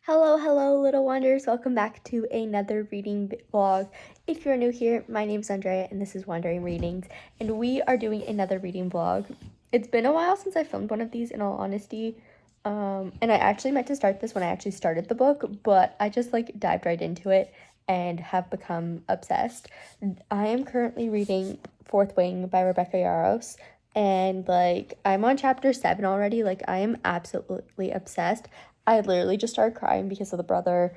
Hello, little wonders. Welcome back to another reading vlog. If you're new here, my name is Andrea and this is Wandering Readings, and we are doing another reading vlog. It's been a while since I filmed one of these, in all honesty, and I actually meant to start this when I actually started the book, but I just dived right into it and have become obsessed. I am currently reading Fourth Wing by Rebecca Yarros, and I'm on chapter 7 already. I am absolutely obsessed. I literally just started crying because of the brother,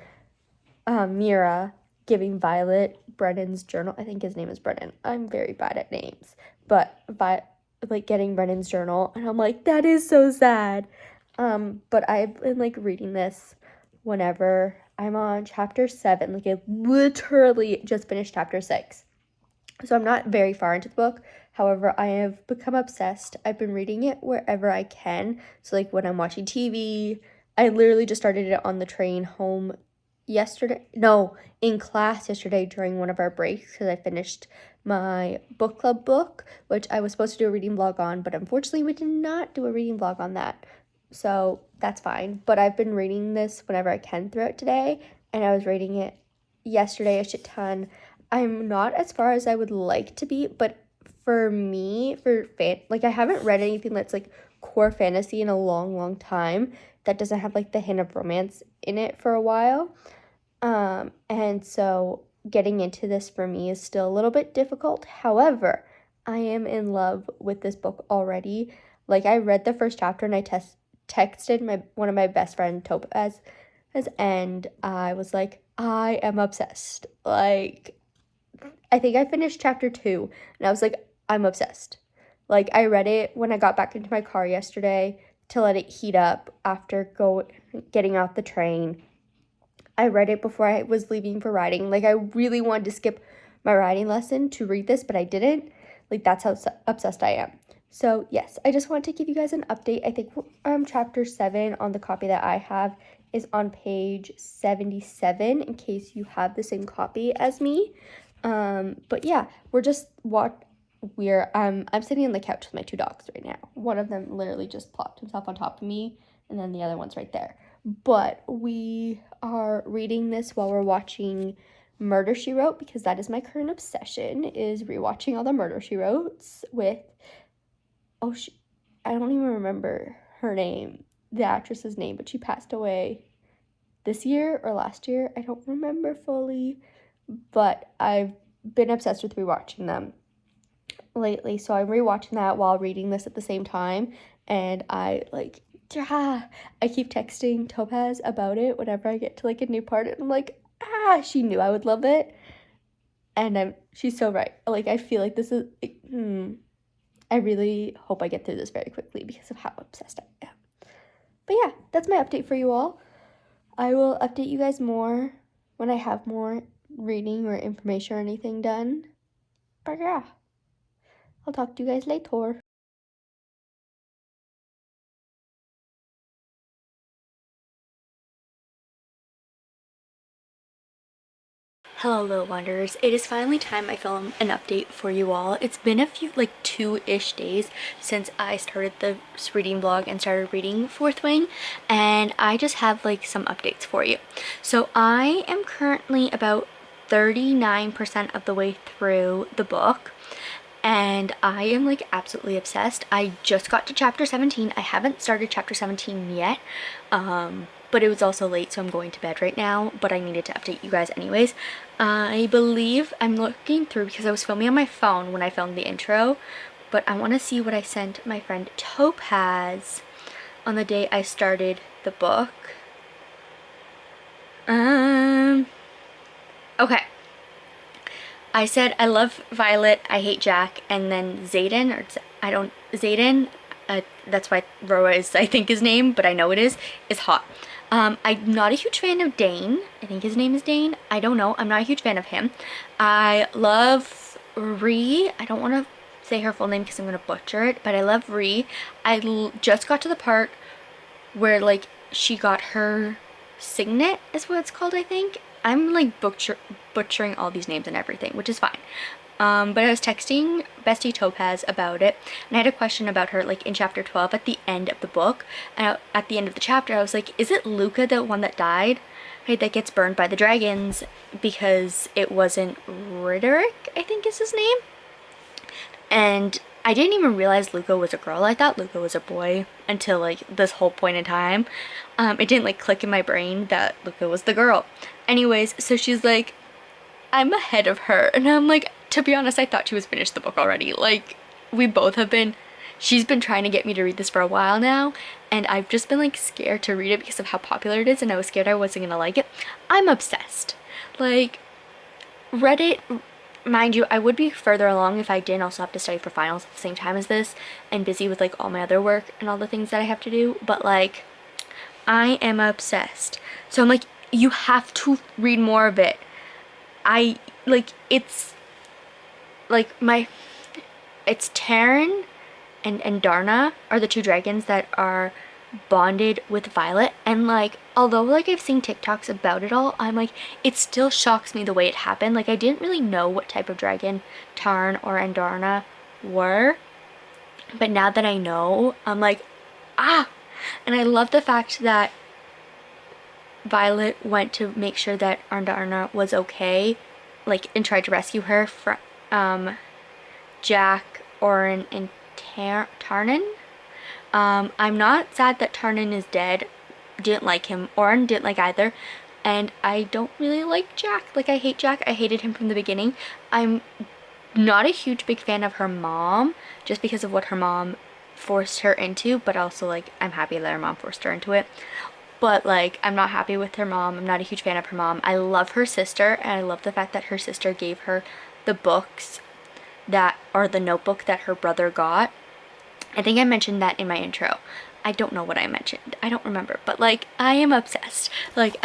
Mira, giving Violet Brennan's journal. I think his name is Brennan. I'm very bad at names. But, getting Brennan's journal, and I'm like, that is so sad. But I've been, reading this whenever I'm on chapter 7. I literally just finished chapter 6. So I'm not very far into the book. However, I have become obsessed. I've been reading it wherever I can. So, when I'm watching TV, I literally just started it on the train home yesterday. No, in class yesterday during one of our breaks, because I finished my book club book, which I was supposed to do a reading vlog on, but unfortunately we did not do a reading vlog on that. So that's fine. But I've been reading this whenever I can throughout today, and I was reading it yesterday a shit ton. I'm not as far as I would like to be, but for me, I haven't read anything that's core fantasy in a long time that doesn't have the hint of romance in it for a while. And so getting into this for me is still a little bit difficult. However, I am in love with this book already. I read the first chapter and I texted one of my best friend Topaz, and I was like, I am obsessed. I think I finished chapter 2 and I was like, I'm obsessed. I read it when I got back into my car yesterday to let it heat up after getting off the train. I read it before I was leaving for riding. I really wanted to skip my riding lesson to read this, but I didn't. That's how obsessed I am. So yes, I just want to give you guys an update. I think chapter 7 on the copy that I have is on page 77, in case you have the same copy as me. But yeah, I'm sitting on the couch with my 2 dogs right now. One of them literally just plopped himself on top of me, and then the other one's right there. But we are reading this while we're watching Murder, She Wrote, because that is my current obsession, is rewatching all the Murder, She Wrotes with, I don't even remember her name, the actress's name, but she passed away this year or last year. I don't remember fully, but I've been obsessed with rewatching them lately, so I'm rewatching that while reading this at the same time, and I keep texting Topaz about it whenever I get to a new part, and I'm like, she knew I would love it, and she's so right. I feel like this is I really hope I get through this very quickly because of how obsessed I am. But yeah, that's my update for you all. I will update you guys more when I have more reading or information or anything done. But yeah, I'll talk to you guys later. Hello, little wanderers. It is finally time I film an update for you all. It's been a few, 2-ish days since I started the reading vlog and started reading Fourth Wing, and I just have some updates for you. So I am currently about 39% of the way through the book, and I am absolutely obsessed. I just got to chapter 17. I haven't started chapter 17 yet, but it was also late, so I'm going to bed right now, but I needed to update you guys anyways. I believe I'm looking through because I was filming on my phone when I filmed the intro, but I want to see what I sent my friend Topaz on the day I started the book. Okay. I said, I love Violet, I hate Jack, and then Zayden, that's why Roa is, I think, his name, but I know it is hot. I'm not a huge fan of Dane. I think his name is Dane. I don't know. I'm not a huge fan of him. I love Ree. I don't want to say her full name because I'm going to butcher it, but I love Ree. I just got to the part where, she got her signet, is what it's called, I think. I'm, butchering all these names and everything, which is fine. But I was texting Bestie Topaz about it, and I had a question about her, like in chapter 12 at the end of the book. And at the end of the chapter, I was like, is it Luca, the one that died? Right, that gets burned by the dragons because it wasn't Riderick, I think is his name. And I didn't even realize Luca was a girl. I thought Luca was a boy until like this whole point in time. It didn't like click in my brain that Luca was the girl. Anyways, so she's like, I'm ahead of her. And I'm like, to be honest, I thought she was finished the book already. Like, we both have been, she's been trying to get me to read this for a while now, and I've just been like scared to read it because of how popular it is, and I was scared I wasn't gonna like it. I'm obsessed. Like, read it. Mind you, I would be further along if I didn't also have to study for finals at the same time as this and busy with like all my other work and all the things that I have to do, but like, I am obsessed. So I'm like, you have to read more of it. It's like it's Taryn and Darna are the two dragons that are bonded with Violet, and like, although like I've seen TikToks about it all, I'm like, it still shocks me the way it happened. Like, I didn't really know what type of dragon Tarn or Andarna were, but now that I know, I'm like, ah. And I love the fact that Violet went to make sure that Andarna was okay, like, and tried to rescue her from Jack, Orin, and Tarnan. I'm not sad that Tarnan is dead. Didn't like him. Orin didn't like either. And I don't really like Jack. Like, I hate Jack. I hated him from the beginning. I'm not a huge big fan of her mom, just because of what her mom forced her into, but also like, I'm happy that her mom forced her into it. But like, I'm not happy with her mom. I'm not a huge fan of her mom. I love her sister, and I love the fact that her sister gave her the books that, or the notebook that her brother got. I think I mentioned that in my intro. I don't know what I mentioned. I don't remember. But like, I am obsessed. Like,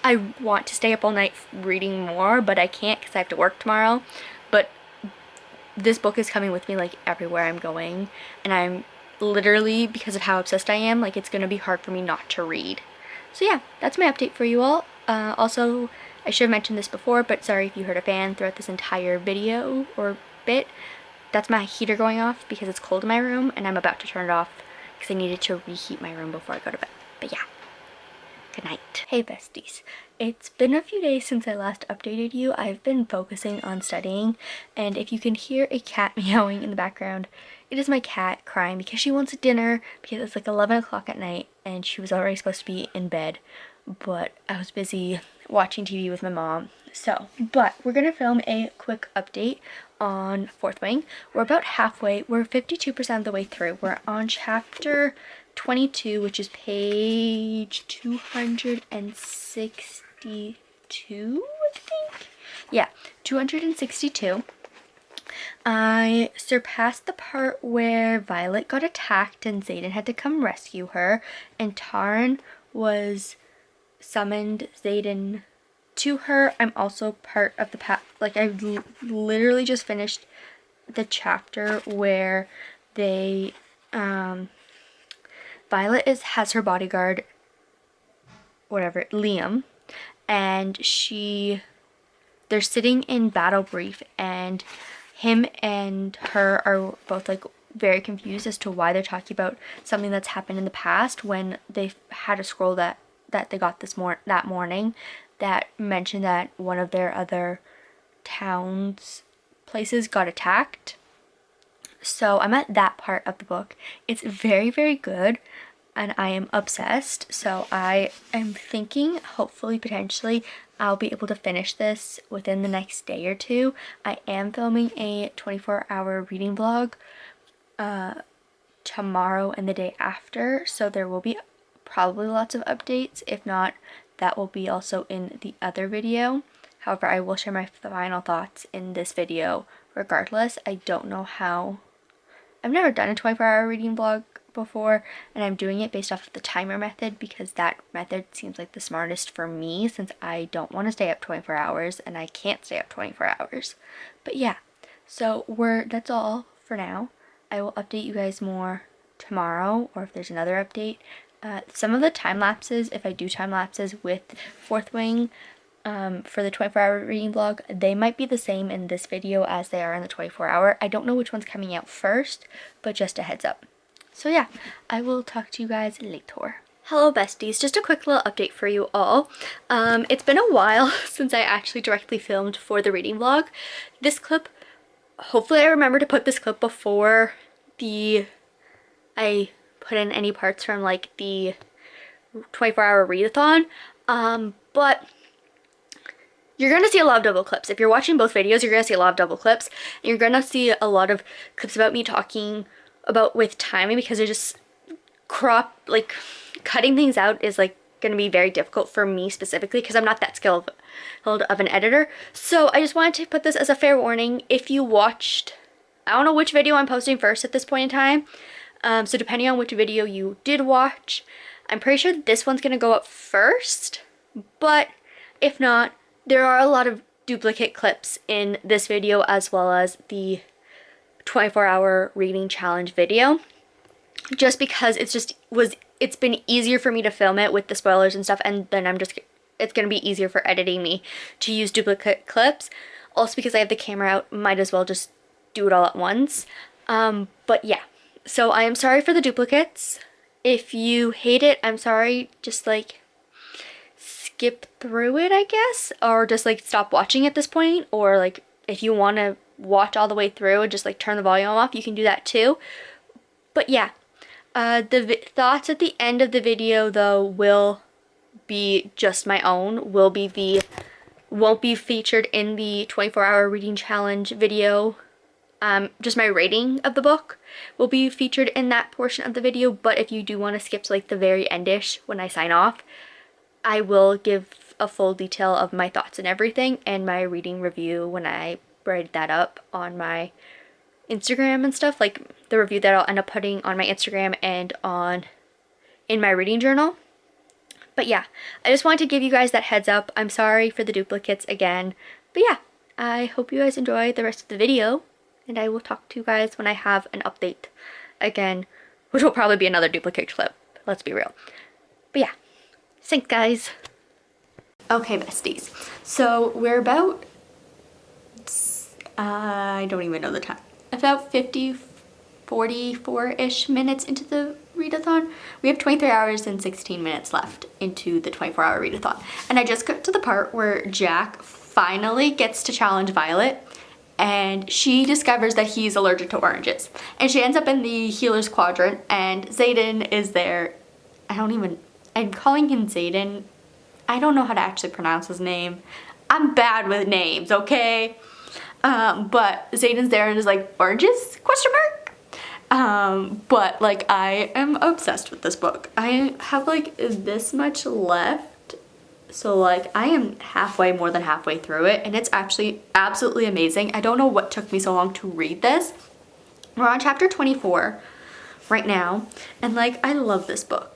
I want to stay up all night reading more, but I can't because I have to work tomorrow. But this book is coming with me like everywhere I'm going, and I'm literally, because of how obsessed I am, like, it's gonna be hard for me not to read. So yeah, that's my update for you all. Also, I should have mentioned this before, but sorry if you heard a fan throughout this entire video or bit. That's my heater going off because it's cold in my room, and I'm about to turn it off because I needed to reheat my room before I go to bed. But yeah, good night. Hey besties, it's been a few days since I last updated you. I've been focusing on studying, and if you can hear a cat meowing in the background, it is my cat crying because she wants dinner, because it's like 11 o'clock at night and she was already supposed to be in bed, but I was busy watching TV with my mom. So, but we're gonna film a quick update on Fourth Wing. We're about halfway. We're 52% of the way through. We're on chapter 22, which is page 262, I think? Yeah, 262. I surpassed the part where Violet got attacked and Xaden had to come rescue her, and Tarn was summoned Xaden to her. I'm also part of the like, I literally just finished the chapter where they Violet has her bodyguard, whatever, Liam, and they're sitting in battle brief, and him and her are both like very confused as to why they're talking about something that's happened in the past, when they had a scroll that they got that morning that mentioned that one of their other towns places got attacked. So I'm at that part of the book. It's very, very good, and I am obsessed. So I am thinking, hopefully, potentially, I'll be able to finish this within the next day or two. I am filming a 24-hour reading vlog tomorrow and the day after, so there will be probably lots of updates. If not, that will be also in the other video. However, I will share my final thoughts in this video regardless. I don't know how. I've never done a 24-hour reading vlog before, and I'm doing it based off of the timer method because that method seems like the smartest for me, since I don't want to stay up 24 hours and I can't stay up 24 hours. But yeah, so that's all for now. I will update you guys more tomorrow, or if there's another update. Some of the time lapses, if I do time lapses with Fourth Wing, for the 24-hour reading vlog, they might be the same in this video as they are in the 24-hour. I don't know which one's coming out first, but just a heads up. So yeah, I will talk to you guys later. Hello besties, just a quick little update for you all. It's been a while since I actually directly filmed for the reading vlog. This clip, hopefully I remember to put this clip before I put in any parts from like the 24-hour readathon. But you're gonna see a lot of double clips. If you're watching both videos, you're gonna see a lot of double clips. And you're gonna see a lot of clips about me talking about with timing, because they're just cutting things out is like gonna be very difficult for me specifically, because I'm not that skilled of an editor. So I just wanted to put this as a fair warning. If you watched, I don't know which video I'm posting first at this point in time. So depending on which video you did watch, I'm pretty sure this one's gonna go up first. But if not, there are a lot of duplicate clips in this video as well as the 24-hour reading challenge video, just because it's been easier for me to film it with the spoilers and stuff, and then it's gonna be easier for editing me to use duplicate clips. Also because I have the camera out, might as well just do it all at once. But yeah, so I am sorry for the duplicates. If you hate it, I'm sorry. Just like skip through it, I guess, or just like stop watching at this point, or like if you want to watch all the way through and just like turn the volume off, you can do that too. But yeah, the thoughts at the end of the video though will be just my own, won't be featured in the 24-hour reading challenge video. Just my rating of the book will be featured in that portion of the video. But if you do want to skip to like the very endish when I sign off, I will give a full detail of my thoughts and everything, and my reading review when I write that up on my Instagram and stuff, like the review that I'll end up putting on my Instagram and in my reading journal. But yeah, I just wanted to give you guys that heads up. I'm sorry for the duplicates again. But yeah, I hope you guys enjoy the rest of the video, and I will talk to you guys when I have an update again, which will probably be another duplicate clip, let's be real. But yeah, thanks guys. Okay besties, so we're about, I don't even know the time, about 44-ish minutes into the readathon. We have 23 hours and 16 minutes left into the 24-hour readathon. And I just got to the part where Jack finally gets to challenge Violet, and she discovers that he's allergic to oranges. And she ends up in the healer's quadrant, and Zayden is there. I'm calling him Zayden. I don't know how to actually pronounce his name. I'm bad with names, okay? But Zayden's there and is like, oranges? Question mark? But like, I am obsessed with this book. I have like this much left. So like, I am more than halfway through it, and it's actually absolutely amazing. I don't know what took me so long to read this. We're on chapter 24 right now, and like, I love this book.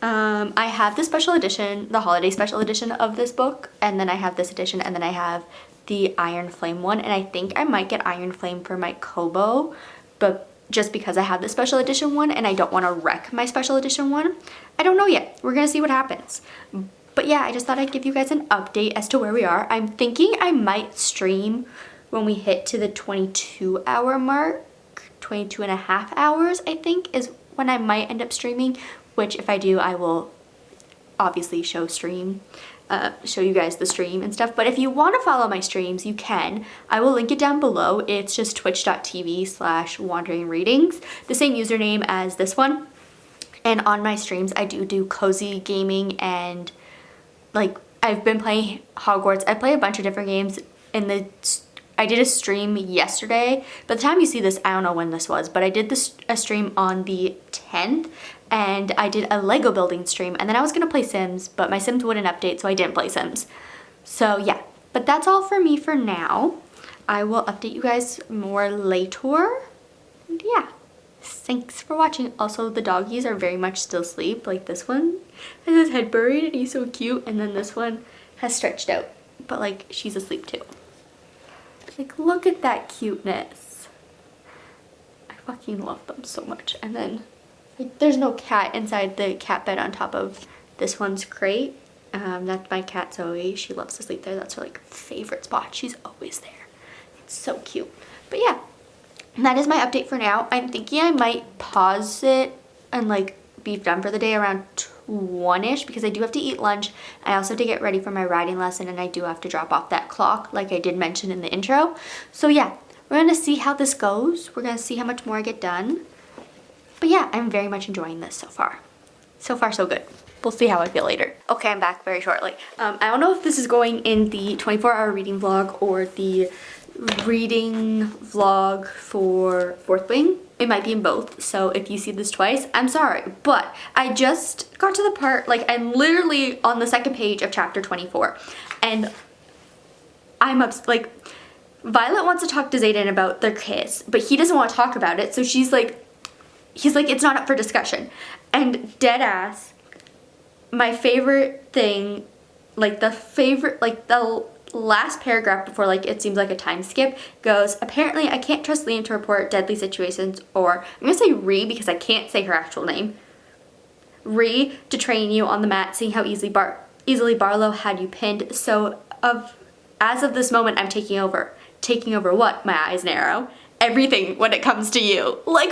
I have the special edition, the holiday special edition of this book, and then I have this edition, and then I have the Iron Flame one, and I think I might get Iron Flame for my Kobo, but just because I have the special edition one and I don't want to wreck my special edition one. I don't know yet. We're gonna see what happens. But yeah, I just thought I'd give you guys an update as to where we are. I'm thinking I might stream when we hit to the 22-hour mark. 22 and a half hours, I think, is when I might end up streaming, which if I do, I will obviously show you guys the stream and stuff. But if you want to follow my streams, you can. I will link it down below. It's just twitch.tv/wanderingreadings, the same username as this one. And on my streams, I do cozy gaming, and like, I've been playing Hogwarts. I play a bunch of different games. I did a stream yesterday. By the time you see this, I don't know when this was, but I did a stream on the 10th, and I did a Lego building stream, and then I was gonna play Sims, but my Sims wouldn't update, so I didn't play Sims. So yeah, but that's all for me for now. I will update you guys more later. And yeah, thanks for watching. Also, the doggies are very much still asleep. Like, this one has his head buried and he's so cute, and then this one has stretched out, but like, she's asleep too. Like, look at that cuteness. I fucking love them so much. And then like, there's no cat inside the cat bed on top of this one's crate. That's my cat Zoe. She loves to sleep there. That's her like favorite spot. She's always there. It's so cute. But yeah, that is my update for now. I'm thinking I might pause it and like be done for the day around 1-ish because I do have to eat lunch. I also have to get ready for my riding lesson, and I do have to drop off that clock like I did mention in the intro. So yeah, we're gonna see how this goes. We're gonna see how much more I get done. But yeah, I'm very much enjoying this so far. So far, so good. We'll see how I feel later. Okay, I'm back very shortly. I don't know if this is going in the 24-hour reading vlog or the reading vlog for Fourth Wing. It might be in both, so if you see this twice, I'm sorry. But I just got to the part, like I'm literally on the second page of chapter 24, and I'm like, Violet wants to talk to Xaden about their kiss, but he doesn't want to talk about it, so he's like, it's not up for discussion. And dead ass, my favorite thing, like the last paragraph before like it seems like a time skip goes, apparently I can't trust Liam to report deadly situations, or I'm gonna say Ree because I can't say her actual name. Ree, to train you on the mat, seeing how easily Barlow had you pinned. So as of this moment, I'm taking over. Taking over what? My eyes narrow. Everything when it comes to you. Like,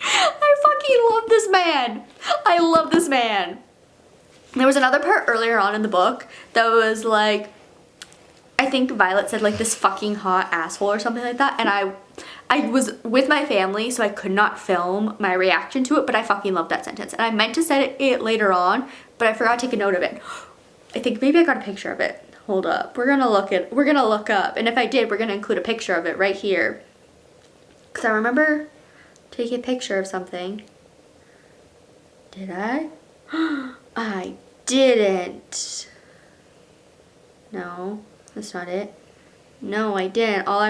I fucking love this man. I love this man. There was another part earlier on in the book that was like, I think Violet said like this fucking hot asshole or something like that, and I was with my family, so I could not film my reaction to it, but I fucking love that sentence. And I meant to say it later on, but I forgot to take a note of it. I think maybe I got a picture of it. Hold up. We're gonna look up, and if I did, we're gonna include a picture of it right here. Cause I remember taking a picture of something. Did I? I didn't. No, that's not it. No, I didn't. All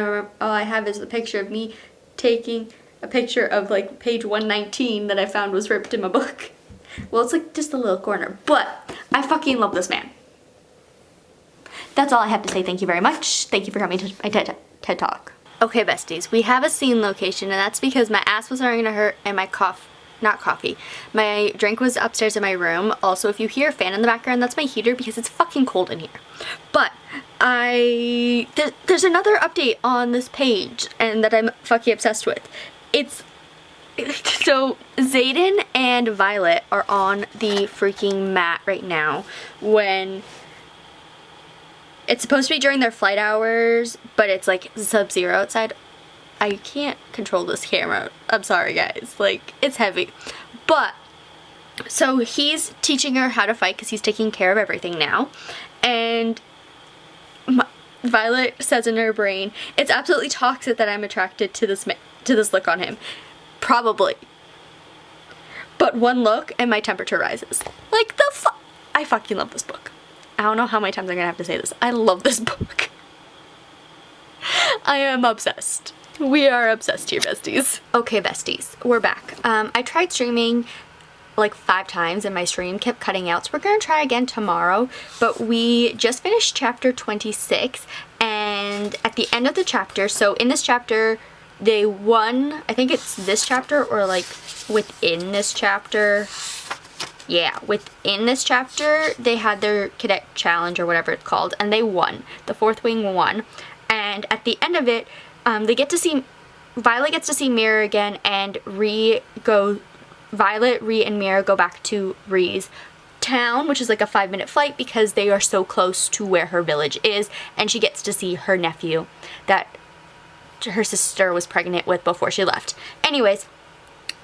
I have is the picture of me taking a picture of like page 119 that I found was ripped in my book. Well, it's like just a little corner, but I fucking love this man. That's all I have to say. Thank you very much. Thank you for coming to my TED Talk. Okay, besties, we have a scene location, and that's because my ass was starting to hurt and my my drink was upstairs in my room. Also, if you hear a fan in the background, that's my heater because it's fucking cold in here. But there's another update on this page and that I'm fucking obsessed with. So Xaden and Violet are on the freaking mat right now when it's supposed to be during their flight hours, but it's like sub-zero outside. I can't control this camera. I'm sorry, guys. Like, it's heavy. But, so he's teaching her how to fight because he's taking care of everything now. And Violet says in her brain, it's absolutely toxic that I'm attracted to this look on him. Probably. But one look and my temperature rises. Like, I fucking love this book. I don't know how many times I'm gonna have to say this. I love this book. I am obsessed. We are obsessed here, besties. Okay, besties, we're back. I tried streaming like 5 times and my stream kept cutting out, so we're gonna try again tomorrow. But we just finished chapter 26, and at the end of the chapter, so in this chapter, they won, I think it's this chapter or like within this chapter. Yeah, within this chapter, they had their cadet challenge or whatever it's called, and they won. The Fourth Wing won. And at the end of it, Violet gets to see Mira again, and Violet, Ree, and Mira go back to Ree's town, which is like a 5-minute flight because they are so close to where her village is, and she gets to see her nephew that her sister was pregnant with before she left. Anyways,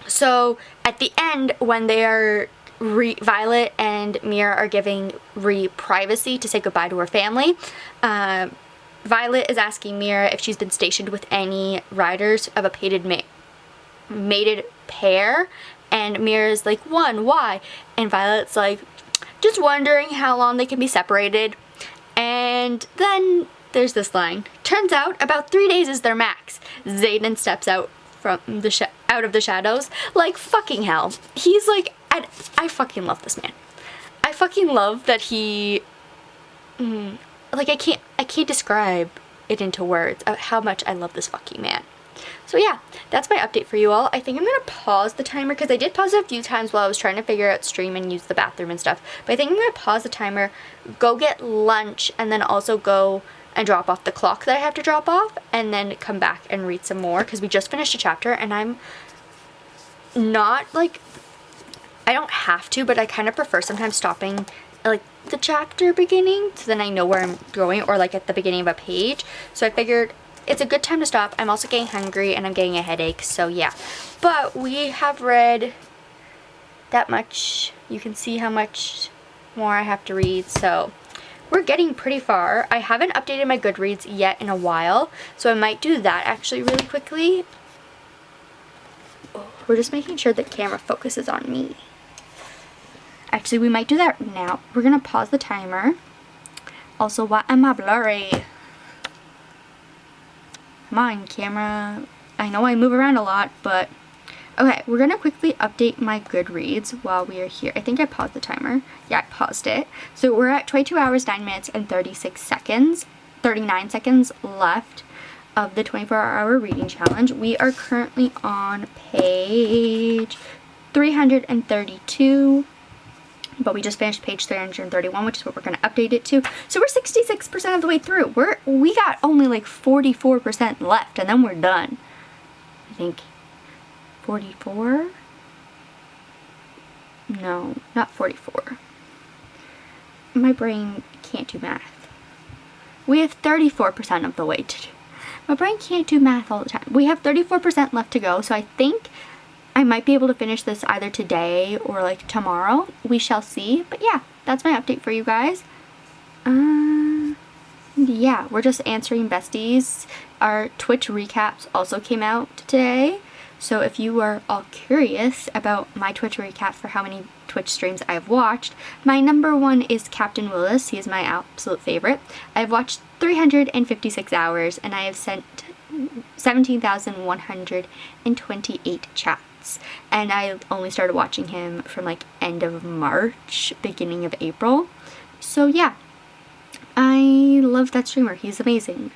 so at the end, when they are Violet and Mira are giving Ree privacy to say goodbye to her family. Violet is asking Mira if she's been stationed with any riders of a mated pair, and Mira's like, 1, why? And Violet's like, just wondering how long they can be separated. And then there's this line. Turns out about 3 days is their max. Xaden steps out from out of the shadows. Like, fucking hell. He's like, I fucking love this man. I fucking love that he, like, I can't describe it into words of how much I love this fucking man. So yeah, that's my update for you all. I think I'm gonna pause the timer because I did pause it a few times while I was trying to figure out stream and use the bathroom and stuff. But I think I'm gonna pause the timer, go get lunch, and then also go and drop off the clock that I have to drop off, and then come back and read some more because we just finished a chapter and I'm not like, I don't have to, but I kind of prefer sometimes stopping like the chapter beginning so then I know where I'm going, or like at the beginning of a page. So I figured it's a good time to stop. I'm also getting hungry and I'm getting a headache, so yeah. But we have read that much. You can see how much more I have to read, so we're getting pretty far. I haven't updated my Goodreads yet in a while, so I might do that actually really quickly. We're just making sure the camera focuses on me. Actually, we might do that now. We're gonna pause the timer. Also, why am I blurry? Come on, camera. I know I move around a lot, but okay, we're gonna quickly update my Goodreads while we are here. I think I paused the timer. Yeah, I paused it. So we're at 22 hours, 9 minutes, and 39 seconds left of the 24-hour reading challenge. We are currently on page 332. But we just finished page 331, which is what we're going to update it to. So we're 66% of the way through. We got only like 44% left, and then we're done. I think 44? No, not 44. My brain can't do math. We have 34% of the way to do. My brain can't do math all the time. We have 34% left to go, so I think I might be able to finish this either today or like tomorrow. We shall see. But yeah, that's my update for you guys. Yeah, we're just answering besties. Our Twitch recaps also came out today. So if you are all curious about my Twitch recap for how many Twitch streams I've watched, my number one is Captain Willis. He is my absolute favorite. I've watched 356 hours and I have sent 17,128 chats. And I only started watching him from like end of March, beginning of April. So yeah, I love that streamer. He's amazing.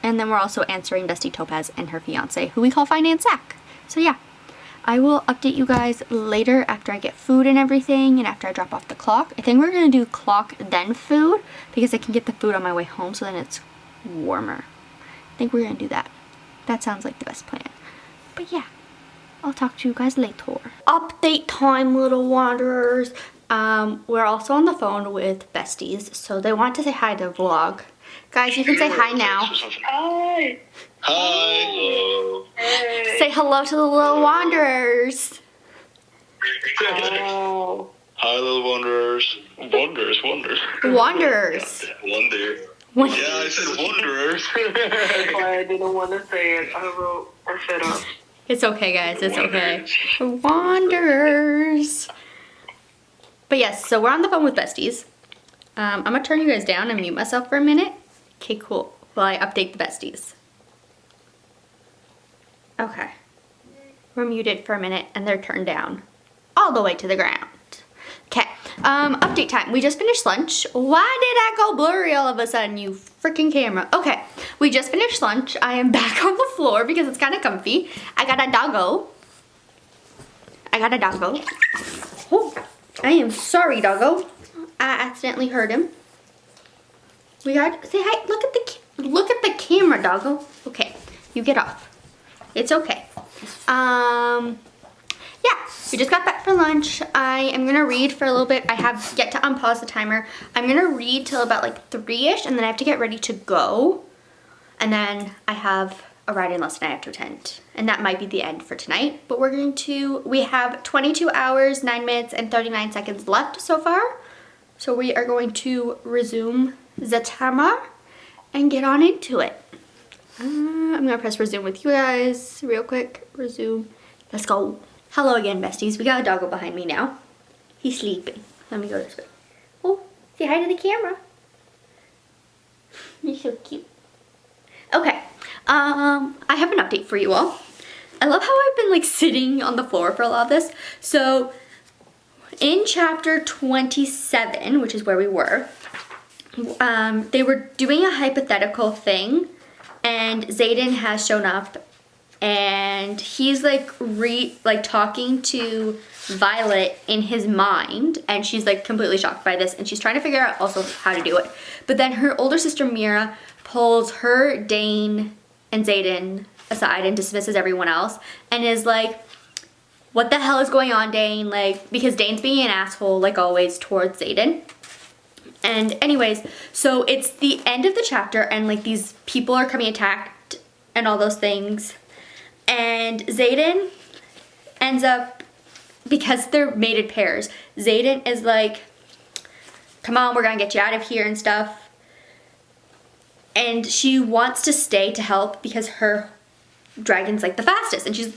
And then we're also answering Bestie Topaz and her fiance, who we call Finance Zach. So yeah, I will update you guys later after I get food and everything and after I drop off the clock. I think we're gonna do clock then food because I can get the food on my way home so then it's warmer. I think we're gonna do that. That sounds like the best plan. But yeah, I'll talk to you guys later. Update time, little wanderers. We're also on the phone with besties, so they want to say hi to the vlog. Guys, you can say hi now. Hi. Hi. Hello. Hey. Say hello to the little wanderers. Oh. Hi, little wanderers. Wanderers. Wanderers. Wonder. Wonder. Yeah, I said wanderers. That's why I didn't want to say it. I fed up. It's okay, guys. It's okay. Wanderers. But yes, so we're on the phone with besties. I'm gonna turn you guys down and mute myself for a minute. Okay, cool. While I update the besties. Okay. We're muted for a minute and they're turned down all the way to the ground. Okay, update time. We just finished lunch. Why did I go blurry all of a sudden, you freaking camera? Okay, we just finished lunch. I am back on the floor because it's kind of comfy. I got a doggo. Oh, I am sorry, doggo. I accidentally hurt him. We got say hi. Look at the camera, doggo. Okay, you get off. It's okay. Yeah, we just got back for lunch. I am gonna read for a little bit. I have yet to unpause the timer. I'm gonna read till about like 3-ish and then I have to get ready to go. And then I have a writing lesson I have to attend. And that might be the end for tonight. But we have 22 hours, 9 minutes, and 39 seconds left so far. So we are going to resume the timer and get on into it. I'm gonna press resume with you guys real quick. Resume. Let's go. Hello again, besties. We got a doggo behind me now. He's sleeping. Let me go this way. Oh, say hi to the camera. You're so cute. Okay, I have an update for you all. I love how I've been like sitting on the floor for a lot of this. So in chapter 27, which is where we were, they were doing a hypothetical thing, and Xaden has shown up, and he's like talking to Violet in his mind, and she's like completely shocked by this, and she's trying to figure out also how to do it. But then her older sister Mira pulls her, Dane, and Xaden aside and dismisses everyone else, and is like, what the hell is going on, Dane? Like, because Dane's being an asshole, like always, towards Xaden. And anyways, so it's the end of the chapter, and like these people are coming attacked and all those things. And Xaden ends up, because they're mated pairs, Xaden is like, come on, we're gonna get you out of here and stuff. And she wants to stay to help because her dragon's like the fastest. And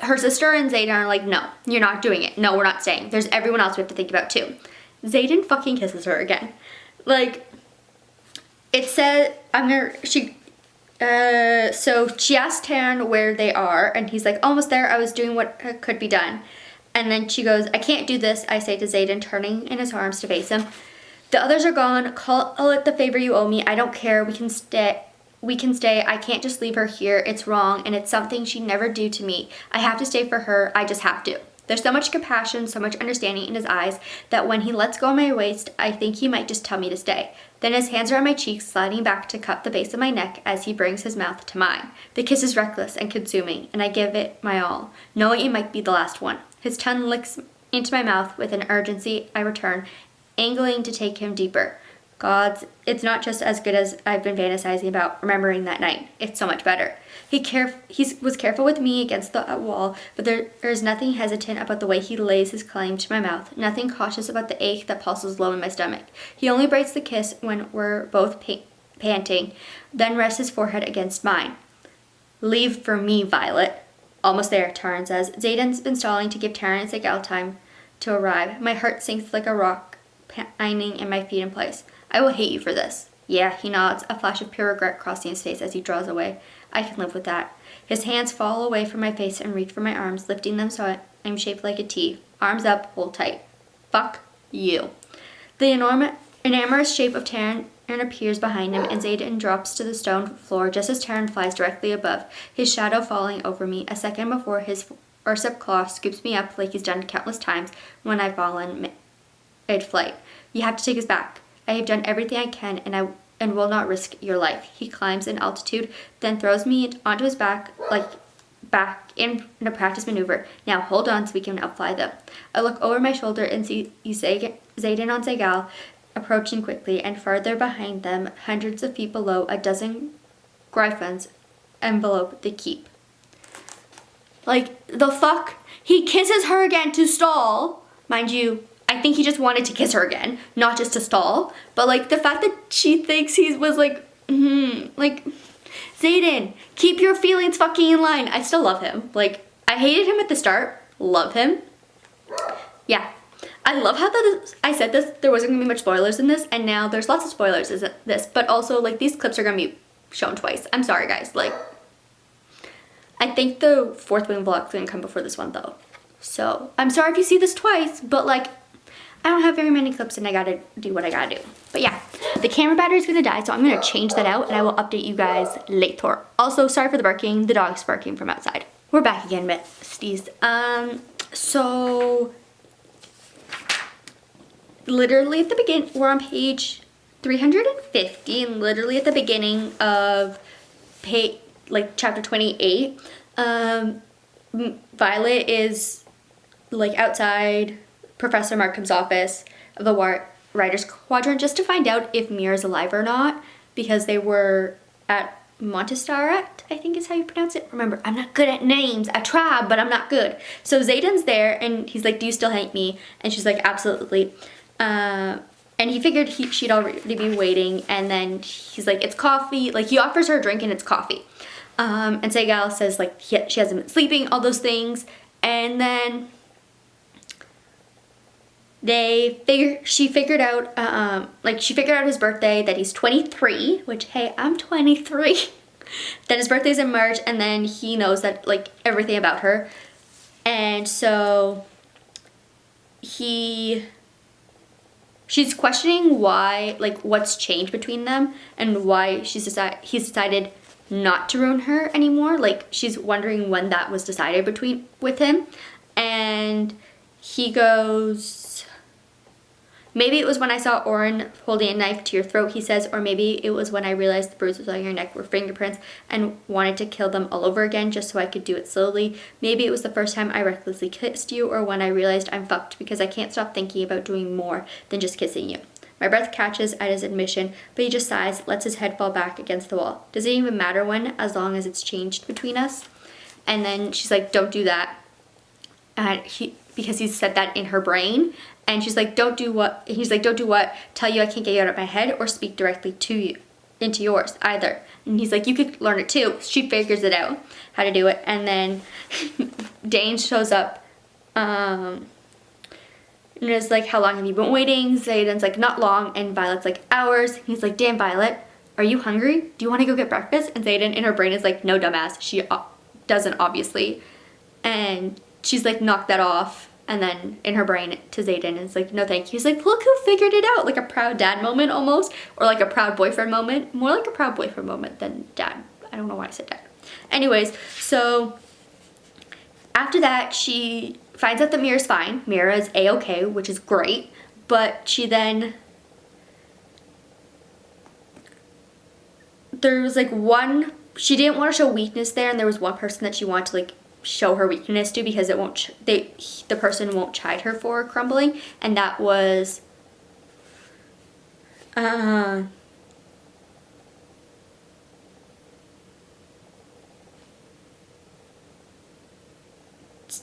her sister and Xaden are like, no, you're not doing it. No, we're not staying. There's everyone else we have to think about too. Xaden fucking kisses her again. Like, it said, so she asked Taryn where they are, and he's like, almost there, I was doing what could be done. And then she goes, I can't do this, I say to Xaden, turning in his arms to face him. The others are gone, call it the favor you owe me, I don't care, we can stay, I can't just leave her here, it's wrong, and it's something she'd never do to me. I have to stay for her, I just have to. There's so much compassion, so much understanding in his eyes that when he lets go of my waist, I think he might just tell me to stay. Then his hands are on my cheeks, sliding back to cup the base of my neck as he brings his mouth to mine. The kiss is reckless and consuming, and I give it my all, knowing it might be the last one. His tongue licks into my mouth with an urgency I return, angling to take him deeper. Gods, it's not just as good as I've been fantasizing about remembering that night. It's so much better. He was careful with me against the wall, but there's nothing hesitant about the way he lays his claim to my mouth, nothing cautious about the ache that pulses low in my stomach. He only breaks the kiss when we're both panting, then rests his forehead against mine. Leave for me, Violet. Almost there, Taryn says. Xaden's been stalling to give Taryn and Segal time to arrive. My heart sinks like a rock, pining in my feet in place. I will hate you for this. Yeah, he nods, a flash of pure regret crossing his face as he draws away. I can live with that. His hands fall away from my face and reach for my arms, lifting them so I'm shaped like a T. Arms up, hold tight. Fuck you. The enormous shape of Taryn appears behind him, and Xaden drops to the stone floor just as Taryn flies directly above, his shadow falling over me a second before his Ursip claw scoops me up like he's done countless times when I've fallen mid-flight. You have to take us back. I have done everything I can, and will not risk your life. He climbs in altitude, then throws me onto his back, like back in a practice maneuver. Now hold on so we can outfly them. I look over my shoulder and see Xaden on Segal approaching quickly, and farther behind them, hundreds of feet below, a dozen Gryphons envelope the keep. Like, the fuck? He kisses her again to stall. Mind you, I think he just wanted to kiss her again, not just to stall. But like the fact that she thinks he was like, like, Xaden, keep your feelings fucking in line. I still love him. Like, I hated him at the start, love him. Yeah, I love how I said this, there wasn't gonna be much spoilers in this, and now there's lots of spoilers in this, but also like these clips are gonna be shown twice. I'm sorry guys, like, I think the fourth wing vlog's gonna come before this one though. So, I'm sorry if you see this twice, but like, I don't have very many clips and I gotta do what I gotta do. But yeah, the camera battery's gonna die, so I'm gonna change that out and I will update you guys later. Also, sorry for the barking, the dog's barking from outside. We're back again, besties. So, literally at the beginning, we're on page 350, and literally at the beginning of chapter 28, Violet is like outside Professor Markham's office of the Writer's Quadrant just to find out if Mira's alive or not, because they were at Montestaret, I think is how you pronounce it. Remember, I'm not good at names. I tried, but I'm not good. So Xaden's there, and he's like, do you still hate me? And she's like, absolutely. And he figured she'd already be waiting, and then he's like, it's coffee. Like, he offers her a drink, and it's coffee. And Segal says, like, she hasn't been sleeping, all those things. And then she figured out, she figured out his birthday, that he's 23, which, hey, I'm 23. That his birthday's in March, and then he knows that, like, everything about her. And so she's questioning why, like, what's changed between them and why he's decided not to ruin her anymore. Like, she's wondering when that was decided with him. And he goes, maybe it was when I saw Oren holding a knife to your throat, he says, or maybe it was when I realized the bruises on your neck were fingerprints and wanted to kill them all over again just so I could do it slowly. Maybe it was the first time I recklessly kissed you, or when I realized I'm fucked because I can't stop thinking about doing more than just kissing you. My breath catches at his admission, but he just sighs, lets his head fall back against the wall. Does it even matter when, as long as it's changed between us? And then she's like, don't do that. And because he said that in her brain. And she's like, don't do what? He's like, don't do what? Tell you I can't get you out of my head or speak directly to you, into yours either. And he's like, you could learn it too. She figures it out, how to do it. And then Dane shows up. And is like, how long have you been waiting? Zayden's like, not long. And Violet's like, hours. He's like, damn, Violet, are you hungry? Do you want to go get breakfast? And Zayden in her brain is like, no, dumbass. She doesn't, obviously. And she's like, knock that off. And then in her brain to Zayden is like, no thank you. He's like, look who figured it out. Like a proud dad moment almost. Or like a proud boyfriend moment. More like a proud boyfriend moment than dad. I don't know why I said dad. Anyways, so after that, she finds out that Mira's fine. Mira is A-okay, which is great. But she then, there was like she didn't want to show weakness there, and there was one person that she wanted to like show her weakness to because it won't, the person won't chide her for crumbling, and that was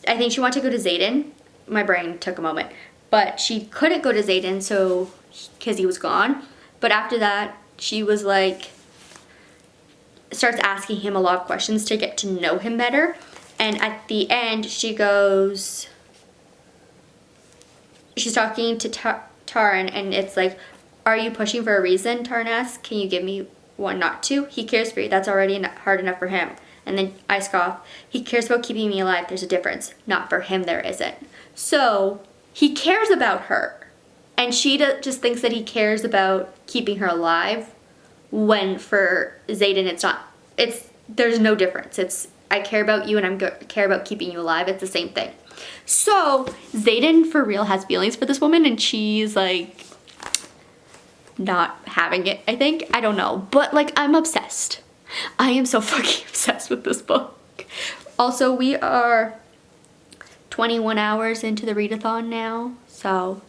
I think she wanted to go to Zayden. My brain took a moment. But she couldn't go to Zayden so because he was gone. But after that, she was like, starts asking him a lot of questions to get to know him better. And at the end, she goes, she's talking to Taran, and it's like, are you pushing for a reason? Taran asks, can you give me one not to? He cares for you. That's already hard enough for him. And then I scoff, he cares about keeping me alive. There's a difference. Not for him, there isn't. So he cares about her. And she just thinks that he cares about keeping her alive, when for Zayden it's not. There's no difference. It's, I care about you and care about keeping you alive. It's the same thing. So Zayden for real has feelings for this woman, and she's like not having it, I think. I don't know. But like, I'm obsessed. I am so fucking obsessed with this book. Also, we are 21 hours into the readathon now. So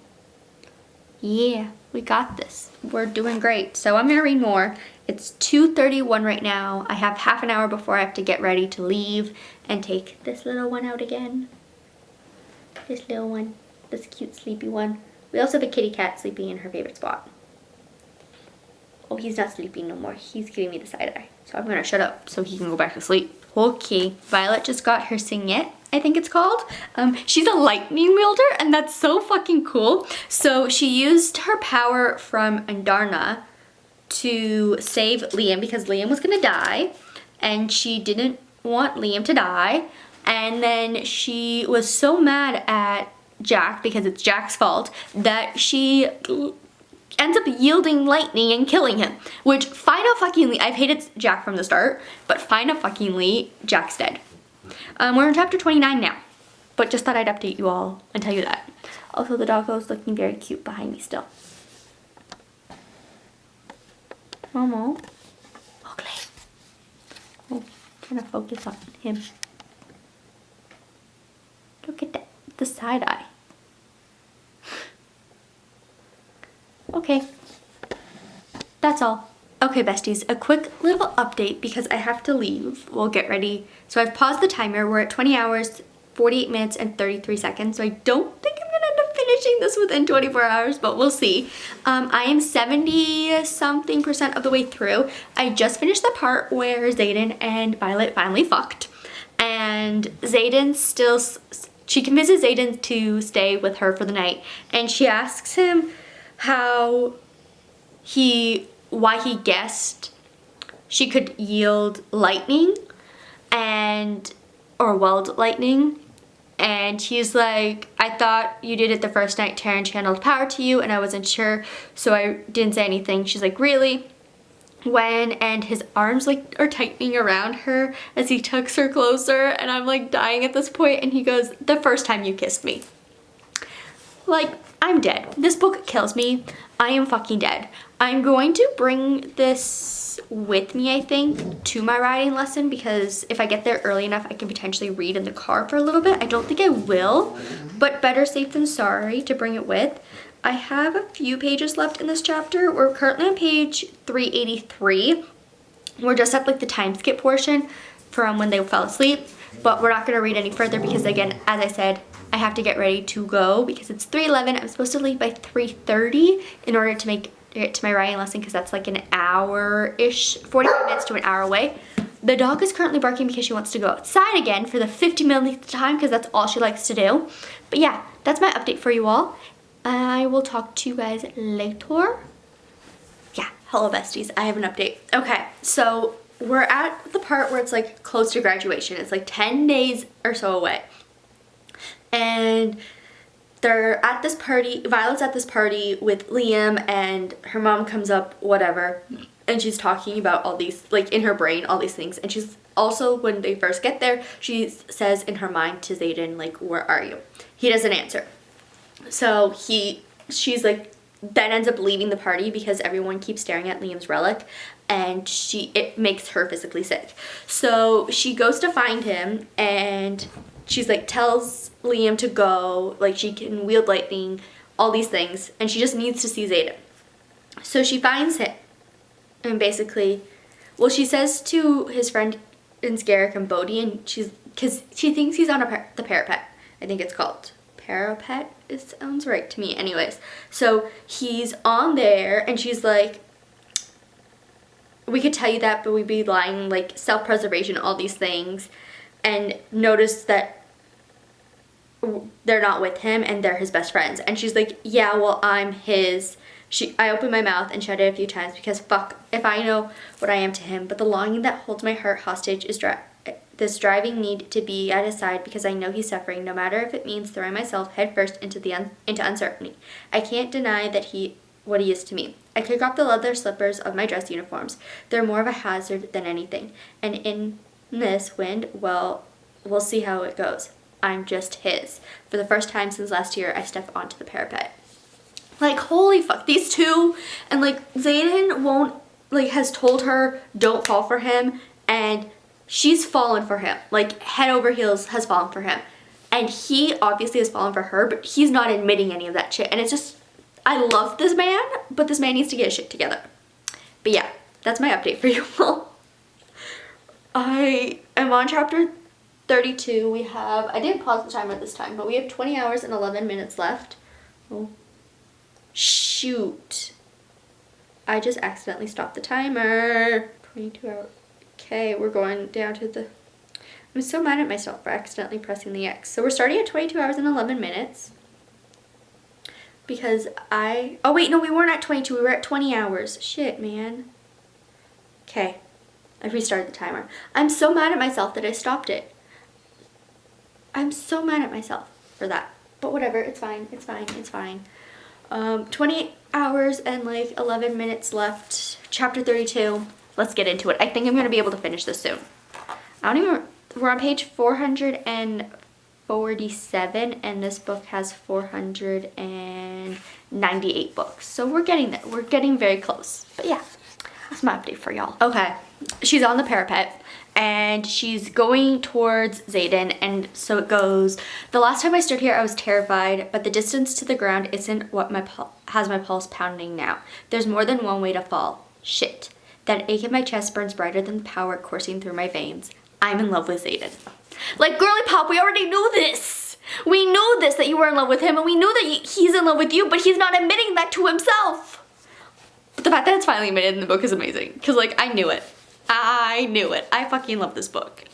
yeah, we got this. We're doing great. So I'm gonna read more. It's 2:31 right now. I have half an hour before I have to get ready to leave and take this little one out again. This little one, this cute sleepy one. We also have a kitty cat sleeping in her favorite spot. Oh, he's not sleeping no more. He's giving me the side eye. So I'm gonna shut up so he can go back to sleep. Okay, Violet just got her Signet, I think it's called. She's a lightning wielder, and that's so fucking cool. So she used her power from Andarna to save Liam because Liam was gonna die, and she didn't want Liam to die. And then she was so mad at Jack, because it's Jack's fault, that she ends up yielding lightning and killing him. Which, final-fucking-ly, I've hated Jack from the start, but final-fucking-ly, Jack's dead. We're in chapter 29 now, but just thought I'd update you all and tell you that. Also, the doggo is looking very cute behind me still. Momo. Ugly. Oh, trying to focus on him. Look at that, the side eye. Okay, that's all. Okay, besties, a quick little update because I have to leave. We'll get ready. So I've paused the timer. We're at 20 hours, 48 minutes, and 33 seconds. So I don't think I'm gonna end up finishing this within 24 hours, but we'll see. I am 70-something% of the way through. I just finished the part where Zayden and Violet finally fucked. And Zayden still, she convinces Zayden to stay with her for the night. And she asks him why he guessed she could yield lightning or weld lightning, And he's like, I thought you did it the first night Taryn channeled power to you and I wasn't sure, so I didn't say anything. She's like, really? When? And his arms like are tightening around her as he tucks her closer, and I'm like dying at this point, and he goes, the first time you kissed me. Like, I'm dead. This book kills me. I am fucking dead. I'm going to bring this with me, I think, to my writing lesson, because if I get there early enough, I can potentially read in the car for a little bit. I don't think I will, but better safe than sorry to bring it with. I have a few pages left in this chapter. We're currently on page 383. We're just at like the time skip portion from when they fell asleep, but we're not going to read any further because, again, as I said, I have to get ready to go because it's 3:11. I'm supposed to leave by 3:30 in order to make it to my writing lesson, because that's like an hour-ish, 45 minutes to an hour away. The dog is currently barking because she wants to go outside again for the 50 millionth time, because that's all she likes to do. But yeah, that's my update for you all. I will talk to you guys later. Yeah, hello besties, I have an update. Okay, so we're at the part where it's like close to graduation. It's like 10 days or so away. And they're at this party, Violet's at this party with Liam, and her mom comes up, whatever, and she's talking about all these, like in her brain, all these things. And she's also, when they first get there, she says in her mind to Zayden, like, where are you? He doesn't answer. So she's like, then ends up leaving the party because everyone keeps staring at Liam's relic, and it makes her physically sick. So she goes to find him, and she's like, tells Liam to go, like she can wield lightning, all these things, and she just needs to see Zayden. So she finds him, and basically, well, she says to his friend in Scarrick and Bodhi, and because she thinks he's on the parapet, I think it's called. Parapet, it sounds right to me. Anyways, so he's on there, and she's like, we could tell you that, but we'd be lying, like self-preservation, all these things. And notice that they're not with him and they're his best friends. And she's like, yeah, well, I'm his. I opened my mouth and shut it a few times because fuck if I know what I am to him, but the longing that holds my heart hostage is this driving need to be at his side, because I know he's suffering, no matter if it means throwing myself headfirst into uncertainty. I can't deny that what he is to me. I kick off the leather slippers of my dress uniforms. They're more of a hazard than anything. And in this wind, well, we'll see how it goes. I'm just his. For the first time since last year, I step onto the parapet. Like, holy fuck, these two, and like Zayden has told her don't fall for him, and she's fallen for him, like head over heels has fallen for him, and he obviously has fallen for her, but he's not admitting any of that shit. And it's just, I love this man, but this man needs to get his shit together. But yeah, that's my update for you all. I am on chapter 32. I didn't pause the timer this time, but we have 20 hours and 11 minutes left. Oh, shoot. I just accidentally stopped the timer. 22 hours. Okay, we're going down to I'm so mad at myself for accidentally pressing the X. So we're starting at 22 hours and 11 minutes. Because oh wait, no, we weren't at 22, we were at 20 hours. Shit, man. Okay, I restarted the timer. I'm so mad at myself that I stopped it. I'm so mad at myself for that. But whatever, it's fine, it's fine, it's fine. 20 hours and like 11 minutes left. Chapter 32. Let's get into it. I think I'm going to be able to finish this soon. We're on page 447, and this book has 498 books. So we're getting there. We're getting very close. But yeah, that's my update for y'all. Okay, she's on the parapet, and she's going towards Zayden, and so it goes. The last time I stood here, I was terrified, but the distance to the ground isn't what has my pulse pounding now. There's more than one way to fall. Shit. That ache in my chest burns brighter than the power coursing through my veins. I'm in love with Zayden. Like, girly pop, we already knew this. We knew this, that you were in love with him, and we knew that he's in love with you, but he's not admitting that to himself. But the fact that it's finally admitted in the book is amazing. Because, like, I knew it. I knew it. I fucking love this book.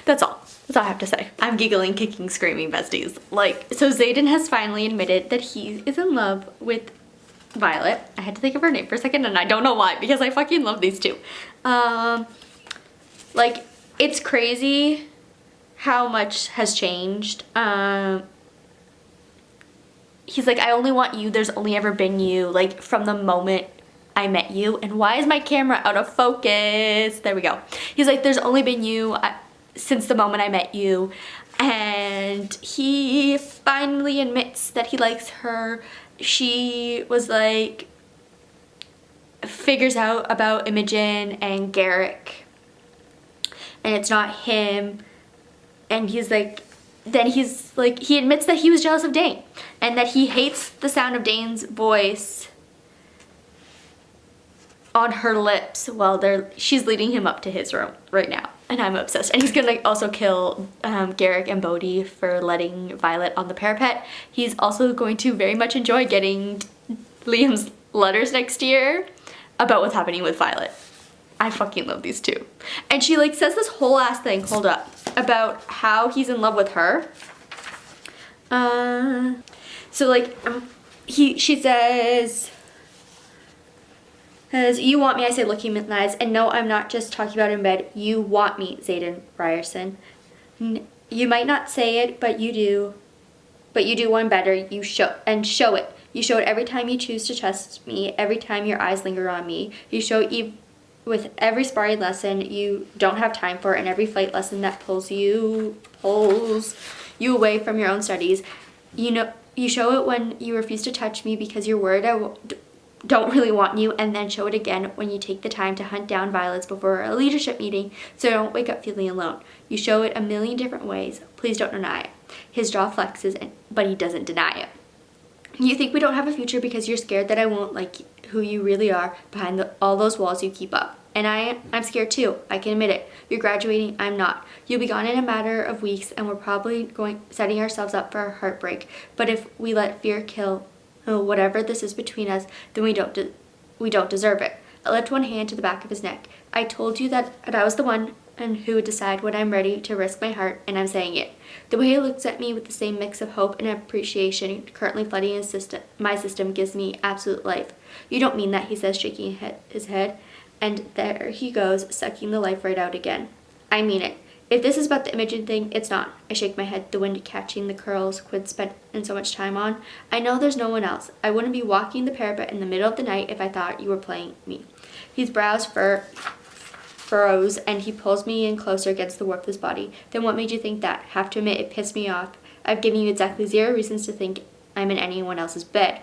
That's all. That's all I have to say. I'm giggling, kicking, screaming, besties. Like, so Zayden has finally admitted that he is in love with Violet. I had to think of her name for a second, and I don't know why, because I fucking love these two. Like, it's crazy how much has changed. He's like, I only want you, there's only ever been you, like from the moment I met you. And why is my camera out of focus? There we go. He's like, there's only been you since the moment I met you. And he finally admits that he likes her. She was like, figures out about Imogen and Garrick, and it's not him. And he's like, then he's like, he admits that he was jealous of Dane and that he hates the sound of Dane's voice on her lips while she's leading him up to his room right now. And I'm obsessed. And he's gonna also kill Garrick and Bodhi for letting Violet on the parapet. He's also going to very much enjoy getting Liam's letters next year about what's happening with Violet. I fucking love these two. And she like says this whole ass thing, hold up, about how he's in love with her. So like she says, you want me, I say looking in the eyes, and no, I'm not just talking about in bed. You want me, Xaden Ryerson. You might not say it, but you do. But you do one better. You show it. You show it every time you choose to trust me, every time your eyes linger on me. You show it with every sparring lesson you don't have time for, and every flight lesson that pulls you away from your own studies. You show it when you refuse to touch me because you're worried I don't really want you, and then show it again when you take the time to hunt down Violets before a leadership meeting so I don't wake up feeling alone. You show it a million different ways. Please don't deny it. His jaw flexes, but he doesn't deny it. You think we don't have a future because you're scared that I won't like who you really are behind all those walls you keep up. And I'm scared too. I can admit it. You're graduating. I'm not. You'll be gone in a matter of weeks, and we're probably setting ourselves up for a heartbreak. But if we let fear kill whatever this is between us, then we don't deserve it. I left one hand to the back of his neck. I told you that I was the one and who would decide when I'm ready to risk my heart, and I'm saying it. The way he looks at me with the same mix of hope and appreciation currently flooding my system gives me absolute life. You don't mean that, he says, shaking his head, and there he goes, sucking the life right out again. I mean it. If this is about the Imogen thing, it's not. I shake my head, the wind catching the curls Quid spent so much time on. I know there's no one else. I wouldn't be walking the parapet in the middle of the night if I thought you were playing me. His brows furrows, and he pulls me in closer against the warmth of his body. Then what made you think that? Have to admit, it pissed me off. I've given you exactly 0 reasons to think I'm in anyone else's bed,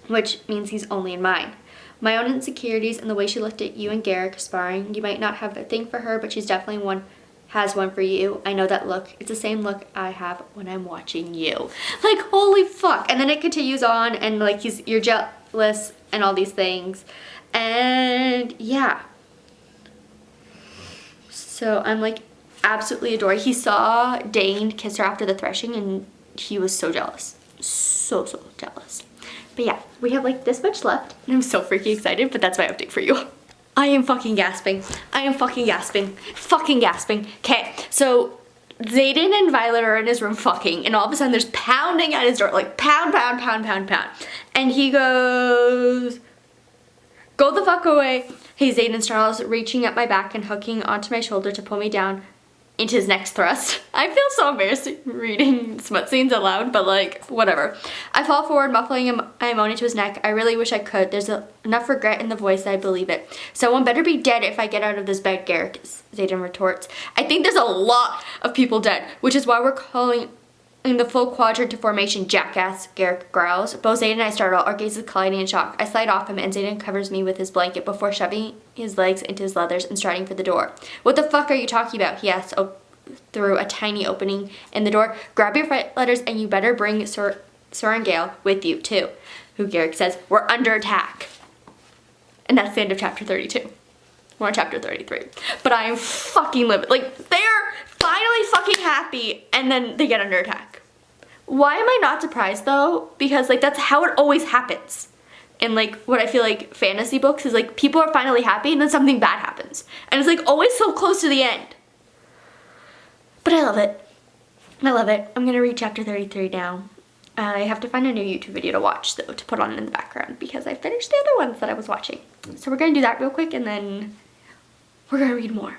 which means he's only in mine. My own insecurities and the way she looked at you and Garrick sparring. You might not have a thing for her, but she's definitely has one for you. I know that look. It's the same look I have when I'm watching you. Like, holy fuck. And then it continues on, and like you're jealous and all these things. And yeah. So I'm like absolutely adoring. He saw Dane kiss her after the threshing, and he was so jealous. So jealous. But yeah, we have like this much left, and I'm so freaking excited, but that's my update for you. I am fucking gasping. I am fucking gasping. Fucking gasping. Okay, so Xaden and Violet are in his room fucking, and all of a sudden there's pounding at his door, like pound. And he goes, go the fuck away. Hey, Xaden snarls, reaching up my back and hooking onto my shoulder to pull me down into his next thrust. I feel so embarrassed reading smut scenes aloud, but like, whatever. I fall forward, muffling him. I moan into his neck. I really wish I could. There's enough regret in the voice that I believe it. Someone better be dead if I get out of this bed, Garrick, Xaden retorts. I think there's a lot of people dead, which is why we're calling in the full quadrant to formation, jackass, Garrick growls. Both Xaden and I startle, our gazes colliding in shock. I slide off him, and Xaden covers me with his blanket before shoving his legs into his leathers and striding for the door. What the fuck are you talking about? He asks through a tiny opening in the door. Grab your flight letters, and you better bring Sir and Gale with you too. Who Garrick says, we're under attack. And that's the end of chapter 32. We're on chapter 33. But I am fucking livid. Like, they're finally fucking happy, and then they get under attack. Why am I not surprised though? Because like that's how it always happens. In like what I feel like fantasy books is like people are finally happy and then something bad happens. And it's like always so close to the end. But I love it. I love it. I'm gonna read chapter 33 now. I have to find a new YouTube video to watch though, to put on in the background because I finished the other ones that I was watching. So we're gonna do that real quick and then we're gonna read more.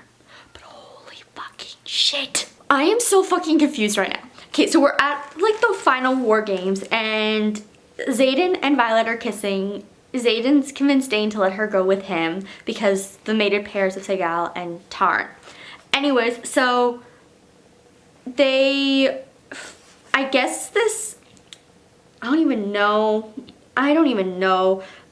But holy fucking shit. I am so fucking confused right now. Okay, so we're at like the final war games and Xaden and Violet are kissing. Xaden's convinced Dane to let her go with him because the mated pairs of Segal and Tarn. Anyways, so I guess this, I don't even know.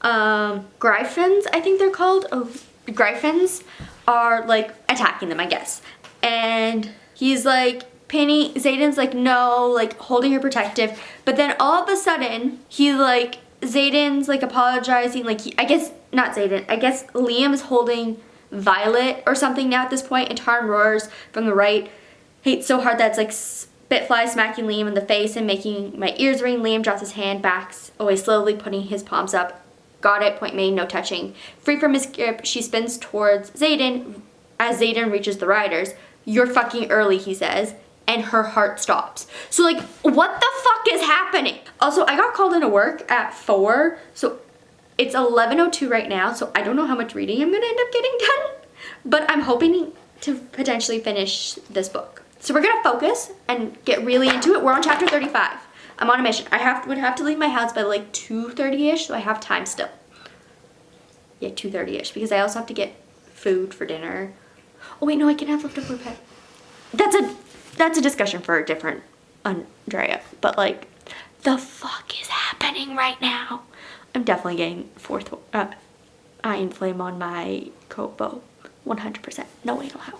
Gryphons, I think they're called. Oh, Gryphons are like attacking them, I guess. And he's like, Xaden's like, no, like holding her protective. But then all of a sudden, Xaden's like apologizing. Like, I guess, not Xaden, I guess Liam is holding Violet or something now at this point. And Tarn roars from the right. Hates so hard that it's like Spitfly smacking Liam in the face and making my ears ring. Liam drops his hand, backs away slowly, putting his palms up. Got it, point made, no touching. Free from his grip, she spins towards Xaden as Xaden reaches the riders. You're fucking early, he says, and her heart stops. So like, what the fuck is happening? Also, I got called into work at 4, so it's 11:02 right now, so I don't know how much reading I'm gonna end up getting done, but I'm hoping to potentially finish this book. So we're gonna focus and get really into it. We're on chapter 35. I'm on a mission. I would have to leave my house by like 2:30ish, so I have time still. Yeah, 2:30ish, because I also have to get food for dinner. Oh wait, no, I can have leftover pet. That's a discussion for a different Andrea. But like, the fuck is happening right now? I'm definitely getting Iron Flame on my coat bow. 100%. No way, no how.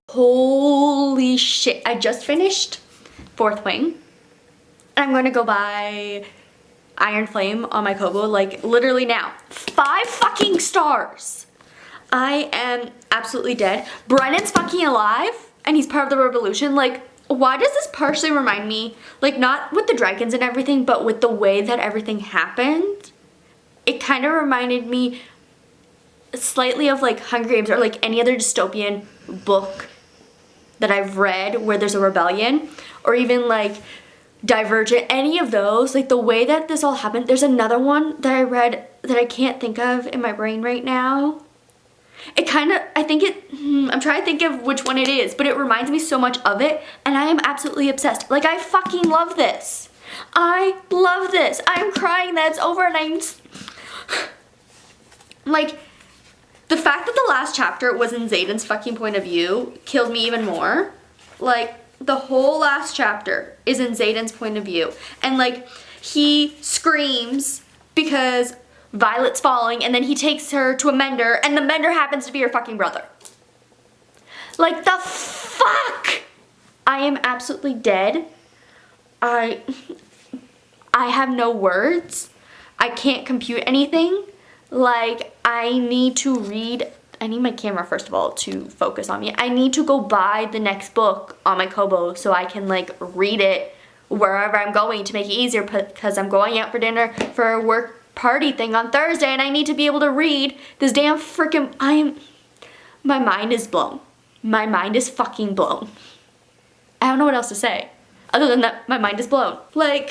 Holy shit, I just finished Fourth Wing. I'm gonna go buy Iron Flame on my Kobo, like literally now. 5 fucking stars. I am absolutely dead. Brennan's fucking alive and he's part of the revolution. Like, why does this partially remind me, like not with the dragons and everything, but with the way that everything happened? It kind of reminded me slightly of like Hunger Games or like any other dystopian book that I've read where there's a rebellion, or even like Divergent, any of those, like the way that this all happened. There's another one that I read that I can't think of in my brain right now. I'm trying to think of which one it is, but it reminds me so much of it, and I am absolutely obsessed. Like, I fucking love this. I love this. I'm crying that it's over, and I'm like, the fact that the last chapter was in Xaden's fucking point of view killed me even more. Like, the whole last chapter is in Xaden's point of view. And like, he screams because Violet's falling, and then he takes her to a mender, and the mender happens to be her fucking brother. Like, the fuck? I am absolutely dead. I have no words. I can't compute anything. Like, I need to read. I need my camera, first of all, to focus on me. I need to go buy the next book on my Kobo so I can like read it wherever I'm going to make it easier, because I'm going out for dinner for a work party thing on Thursday, and I need to be able to read this damn freaking, my mind is blown. My mind is fucking blown. I don't know what else to say other than that my mind is blown. Like,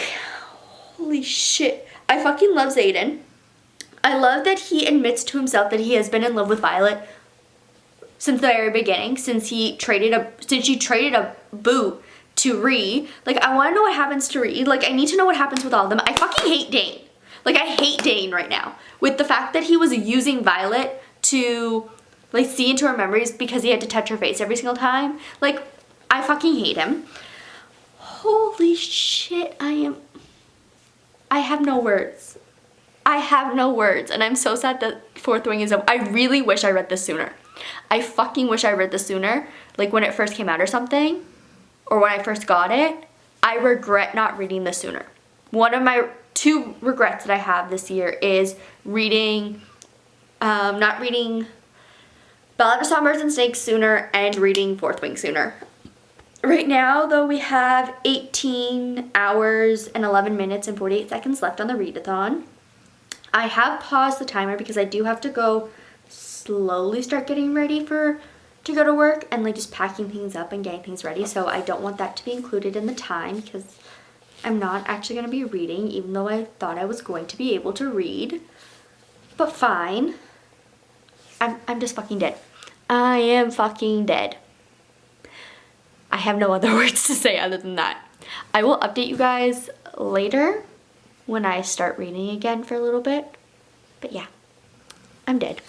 holy shit. I fucking love Xaden. I love that he admits to himself that he has been in love with Violet since the very beginning, since she traded a boot to Ree. Like, I want to know what happens to Ree. Like, I need to know what happens with all of them. I fucking hate Dane. Like, I hate Dane right now. With the fact that he was using Violet to, like, see into her memories because he had to touch her face every single time. Like, I fucking hate him. Holy shit, I have no words. I have no words, and I'm so sad that Fourth Wing is over. I really wish I read this sooner. I fucking wish I read this sooner, like when it first came out or something, or when I first got it. I regret not reading this sooner. One of my 2 regrets that I have this year is not reading Ballad of Songbirds and Snakes sooner and reading Fourth Wing sooner. Right now, though, we have 18 hours and 11 minutes and 48 seconds left on the readathon. I have paused the timer because I do have to go slowly start getting ready to go to work and like just packing things up and getting things ready. So I don't want that to be included in the time because I'm not actually going to be reading, even though I thought I was going to be able to read. But fine. I'm just fucking dead. I am fucking dead. I have no other words to say other than that. I will update you guys later when I start reading again for a little bit. But yeah, I'm dead.